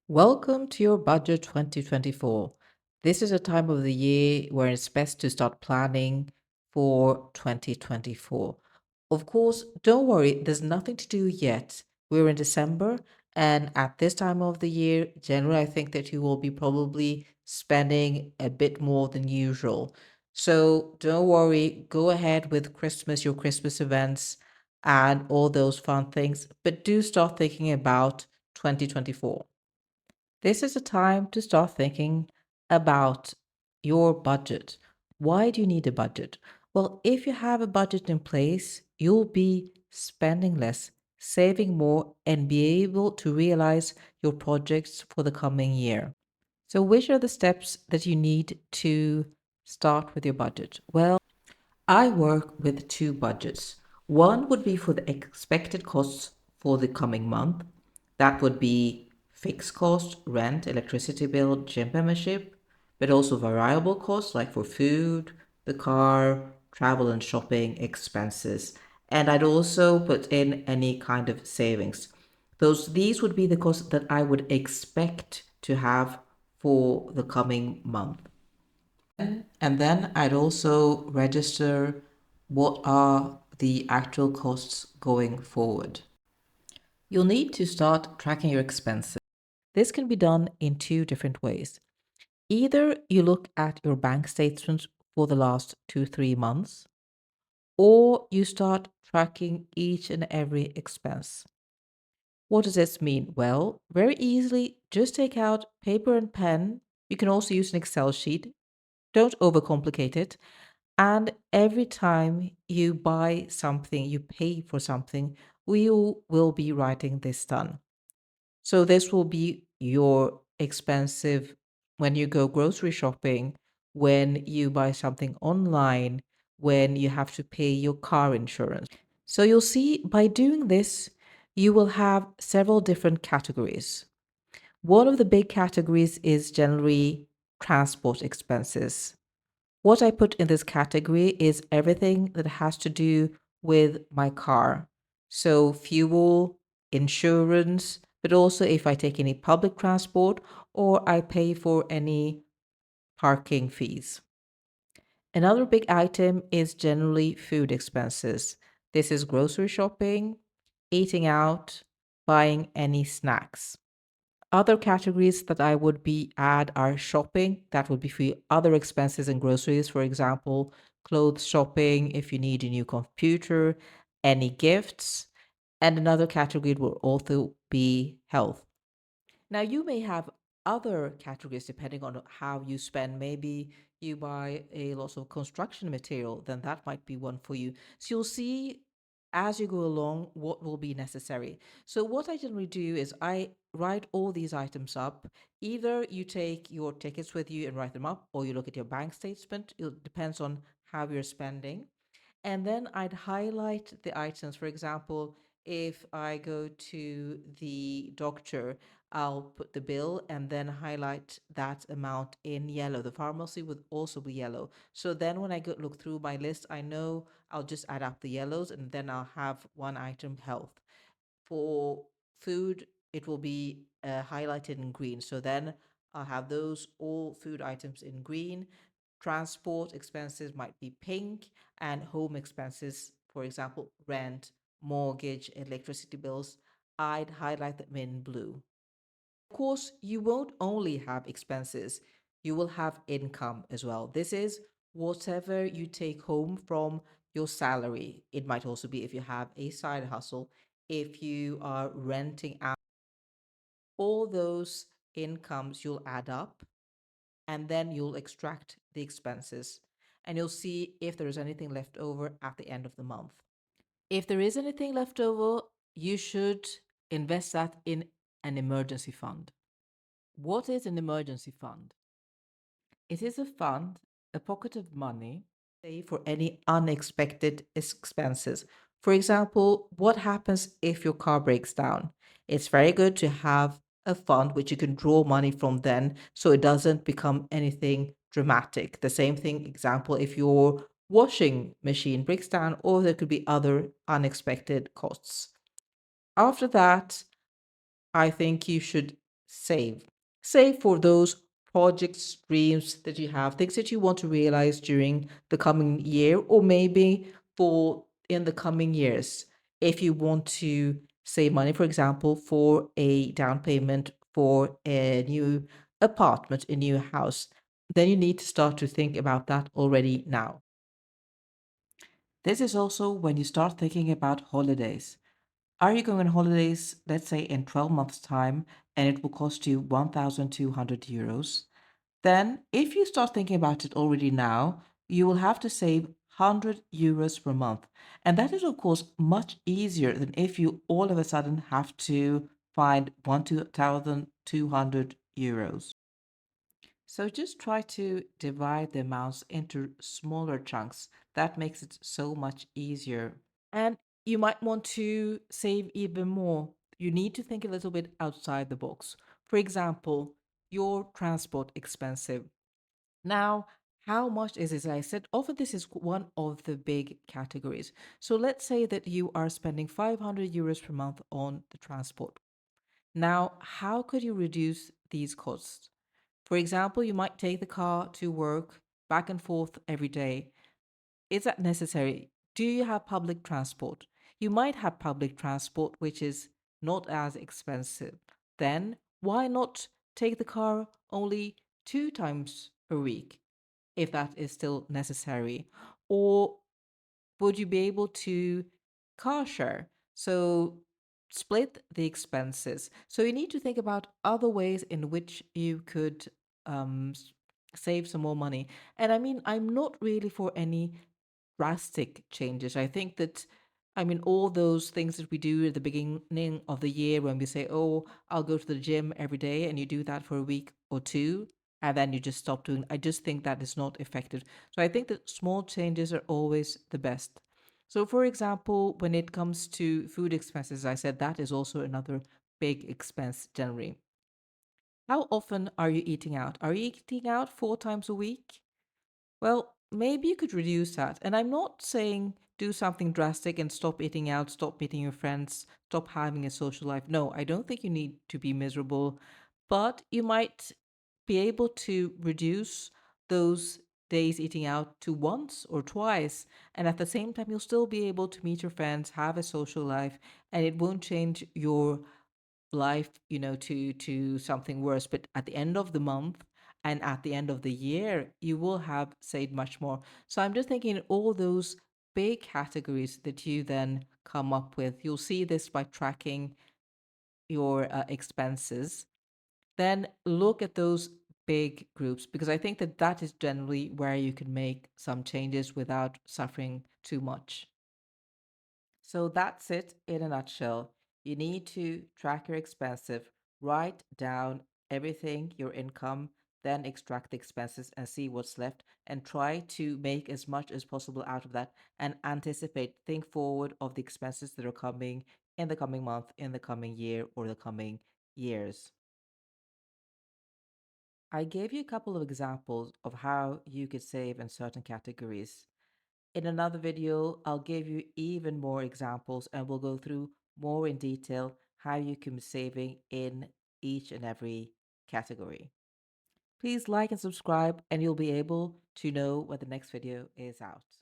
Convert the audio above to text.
Welcome to your budget 2024. This is a time of the year where it's best to start planning for 2024. Of course, don't worry, there's nothing to do yet. We're in December, and at this time of the year, generally, I think that you will be probably spending a bit more than usual. So don't worry, go ahead with Christmas, your Christmas events, and all those fun things, but do start thinking about 2024. This is a time to start thinking about your budget. Why do you need a budget? Well, if you have a budget in place, you'll be spending less, saving more, and be able to realize your projects for the coming year. So, which are the steps that you need to start with your budget? Well, I work with two budgets. One would be for the expected costs for the coming month. That would be fixed cost, rent, electricity bill, gym membership, but also variable costs like for food, the car, travel and shopping expenses. And I'd also put in any kind of savings. These would be the costs that I would expect to have for the coming month. And then I'd also register what are the actual costs going forward. You'll need to start tracking your expenses. This can be done in two different ways. Either you look at your bank statements for the last 2, 3 months, or you start tracking each and every expense. What does this mean? Well, very easily, just take out paper and pen. You can also use an Excel sheet. Don't overcomplicate it. And every time you buy something, you pay for something, we will be writing this down. So this will be your expensive when you go grocery shopping, when you buy something online, when you have to pay your car insurance. So you'll see by doing this, you will have several different categories. One of the big categories is generally transport expenses. What I put in this category is everything that has to do with my car. So, fuel, insurance, but also if I take any public transport or I pay for any parking fees. Another big item is generally food expenses. This is grocery shopping, eating out, buying any snacks. Other categories that I would be add are shopping. That would be for other expenses and groceries, for example, clothes shopping, if you need a new computer, any gifts. And another category will also be health. Now, you may have other categories depending on how you spend. Maybe you buy a lot of construction material, then that might be one for you. So you'll see as you go along what will be necessary. So, what I generally do is I write all these items up. Either you take your tickets with you and write them up, or you look at your bank statement. It depends on how you're spending. And then I'd highlight the items. For example, if I go to the doctor, I'll put the bill and then highlight that amount in yellow. The pharmacy would also be yellow. So then when I go look through my list, I know I'll just add up the yellows and then I'll have one item health. For food, it will be highlighted in green. So then I'll have those all food items in green. Transport expenses might be pink, and home expenses, for example, rent, mortgage, electricity bills, I'd highlight them in blue. Of course, you won't only have expenses, you will have income as well. This is whatever you take home from your salary. It might also be if you have a side hustle, if you are renting out, all those incomes you'll add up and then you'll extract the expenses and you'll see if there is anything left over at the end of the month. If there is anything left over, you should invest that in an emergency fund. What is an emergency fund? It is a fund, a pocket of money, say for any unexpected expenses. For example, what happens if your car breaks down? It's very good to have a fund which you can draw money from then so it doesn't become anything dramatic. The same thing, example, if your washing machine breaks down, or there could be other unexpected costs. After that, I think you should save. Save for those projects, dreams that you have, things that you want to realize during the coming year, or maybe for in the coming years. If you want to save money, for example, for a down payment for a new apartment, a new house, then you need to start to think about that already now. This is also when you start thinking about holidays. Are you going on holidays, let's say in 12 months' time, and it will cost you 1,200 euros? Then, if you start thinking about it already now, you will have to save 100 euros per month. And that is, of course, much easier than if you all of a sudden have to find 1,200 euros. So just try to divide the amounts into smaller chunks. That makes it so much easier. And you might want to save even more. You need to think a little bit outside the box. For example, your transport expensive. Now, how much is this? I said often this is one of the big categories. So let's say that you are spending 500 euros per month on the transport. Now, how could you reduce these costs? For example, you might take the car to work back and forth every day. Is that necessary? Do you have public transport? You might have public transport which is not as expensive. Then why not take the car only 2 times a week if that is still necessary? Or would you be able to car share? So split the expenses. So you need to think about other ways in which you could um, s- save some more money. And I mean, I'm not really for any drastic changes. I think that, I mean, all those things that we do at the beginning of the year when we say, oh, I'll go to the gym every day, and you do that for a week or two, and then you just stop doing, I just think that is not effective. So I think that small changes are always the best. So, for example, when it comes to food expenses, I said that is also another big expense generally. How often are you eating out? Are you eating out 4 times a week? Well, maybe you could reduce that. And I'm not saying do something drastic and stop eating out, stop meeting your friends, stop having a social life. No, I don't think you need to be miserable, but you might be able to reduce those days eating out to once or twice. And at the same time, you'll still be able to meet your friends, have a social life, and it won't change your life, to something worse. But at the end of the month and at the end of the year, you will have saved much more. So I'm just thinking all those big categories that you then come up with. You'll see this by tracking your expenses. Then look at those big groups because I think that that is generally where you can make some changes without suffering too much. So that's it in a nutshell. You need to track your expenses, write down everything, your income, then extract the expenses and see what's left and try to make as much as possible out of that and anticipate, think forward of the expenses that are coming in the coming month, in the coming year, or the coming years. I gave you a couple of examples of how you could save in certain categories. In another video, I'll give you even more examples and we'll go through more in detail how you can be saving in each and every category. Please like and subscribe and you'll be able to know when the next video is out.